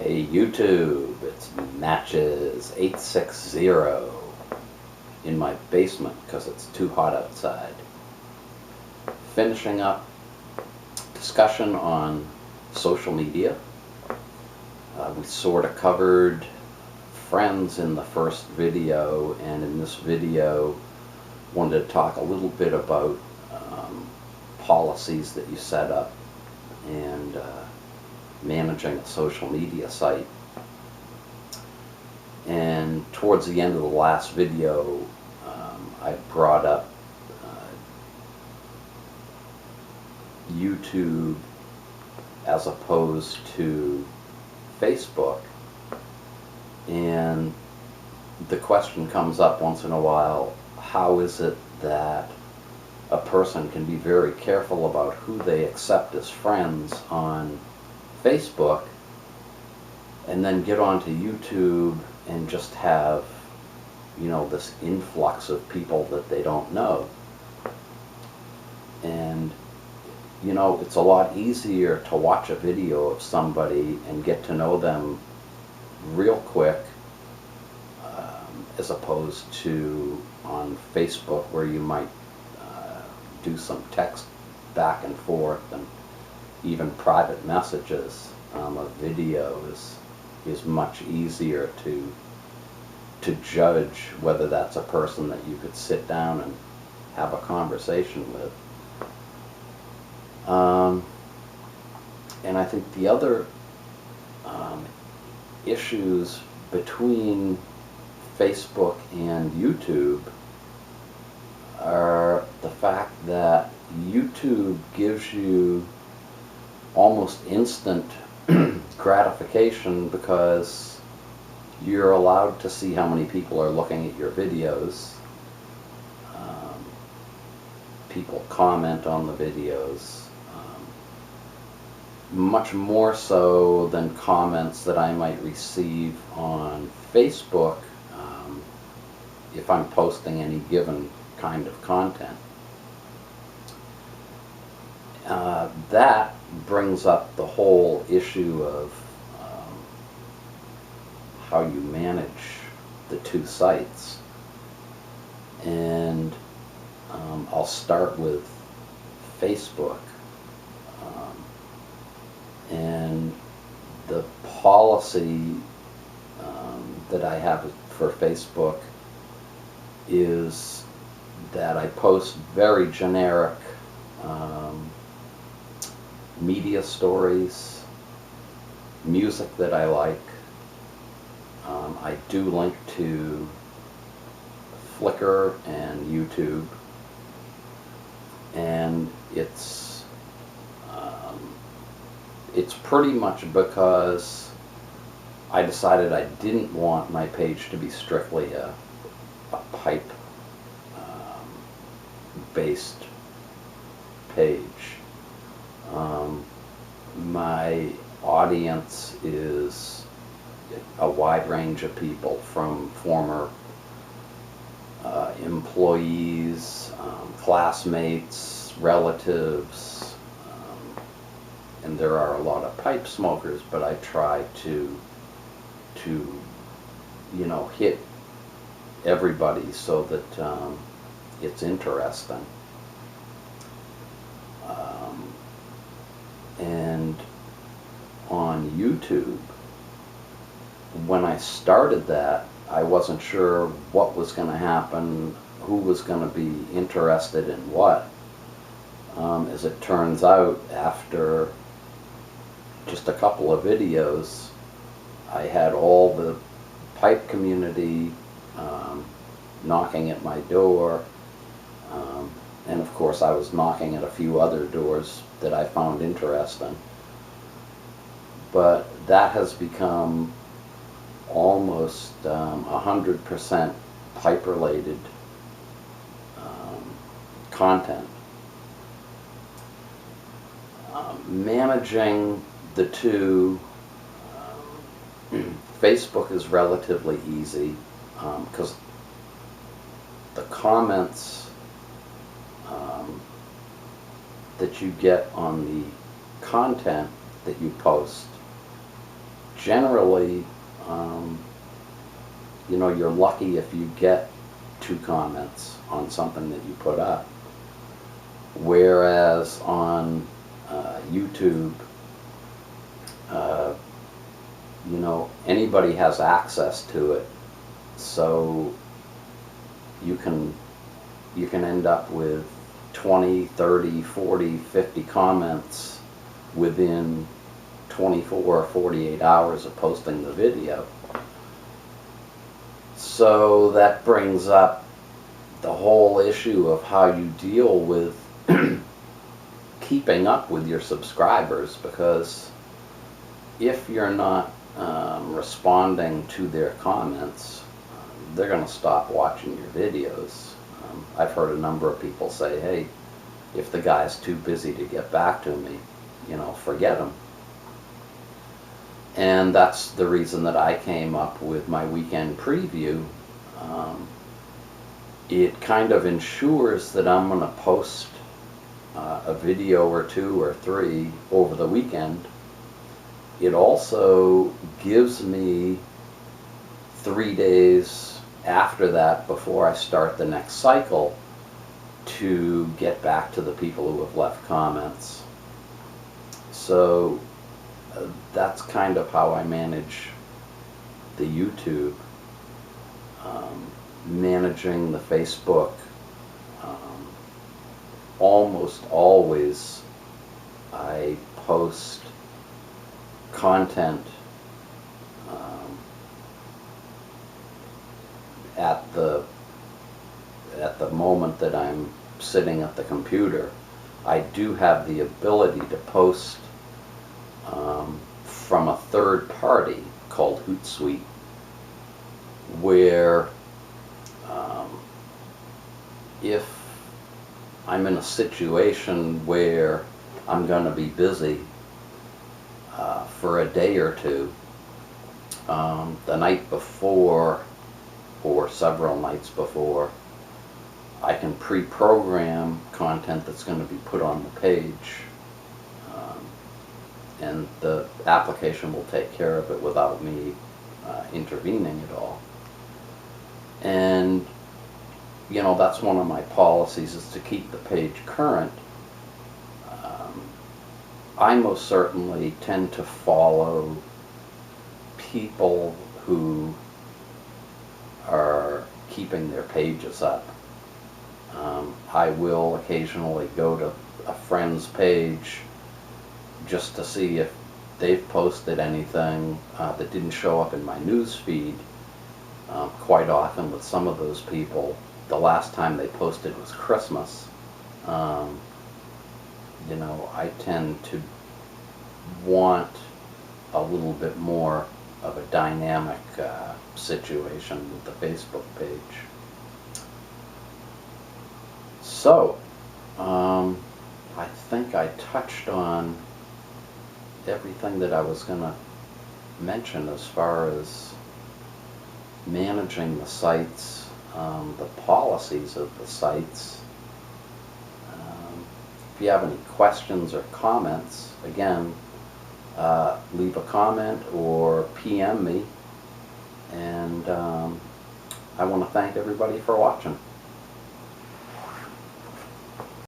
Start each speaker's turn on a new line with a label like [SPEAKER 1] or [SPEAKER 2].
[SPEAKER 1] Hey YouTube, it's Matches860 in my basement because it's too hot outside. Finishing up discussion on social media. We sort of covered friends in the first video, and in this video wanted to talk a little bit about policies that you set up and managing a social media site. And towards the end of the last video, I brought up YouTube as opposed to Facebook, and the question comes up once in a while, how is it that a person can be very careful about who they accept as friends on Facebook and then get onto YouTube and just have, this influx of people that they don't know. And it's a lot easier to watch a video of somebody and get to know them real quick as opposed to on Facebook, where you might do some text back and forth and even private messages. A video is much easier to judge whether that's a person that you could sit down and have a conversation with. And I think the other issues between Facebook and YouTube are the fact that YouTube gives you almost instant gratification because you're allowed to see how many people are looking at your videos. People comment on the videos, much more so than comments that I might receive on Facebook if I'm posting any given kind of content. That brings up the whole issue of how you manage the two sites. And I'll start with Facebook. And the policy that I have for Facebook is that I post very generic media stories, music that I like. I do link to Flickr and YouTube, and it's pretty much because I decided I didn't want my page to be strictly a pipe based page. My audience is a wide range of people, from former employees, classmates, relatives, and there are a lot of pipe smokers, but I try to hit everybody so that it's interesting. And on YouTube, when I started that, I wasn't sure what was going to happen, who was going to be interested in what. As it turns out, after just a couple of videos, I had all the pipe community knocking at my door, and of course I was knocking at a few other doors that I found interesting. But that has become almost 100% pipe-related content. Managing the two, Facebook is relatively easy because the comments that you get on the content that you post generally, you know, you're lucky if you get 2 comments on something that you put up. Whereas on YouTube, you know, anybody has access to it, so you can end up with 20, 30, 40, 50 comments within 24 or 48 hours of posting the video. So that brings up the whole issue of how you deal with keeping up with your subscribers, because if you're not responding to their comments, they're going to stop watching your videos. I've heard a number of people say, hey, if the guy's too busy to get back to me, you know, forget him. And that's the reason that I came up with my weekend preview. It kind of ensures that I'm going to post a video or 2 or 3 over the weekend. It also gives me 3 days after that, before I start the next cycle, to get back to the people who have left comments. So that's kind of how I manage the YouTube. Managing the Facebook, almost always I post content at the moment that I'm sitting at the computer. I do have the ability to post from a third party called Hootsuite, where if I'm in a situation where I'm going to be busy for a day or 2, the night before or several nights before, I can pre-program content that's going to be put on the page, and the application will take care of it without me intervening at all. And you know, that's one of my policies, is to keep the page current. I most certainly tend to follow people who are keeping their pages up. I will occasionally go to a friend's page just to see if they've posted anything that didn't show up in my news feed. Quite often with some of those people, the last time they posted was Christmas. You know, I tend to want a little bit more of a dynamic situation with the Facebook page. So, I think I touched on everything that I was going to mention as far as managing the sites, the policies of the sites. If you have any questions or comments, again, leave a comment or PM me, and I want to thank everybody for watching.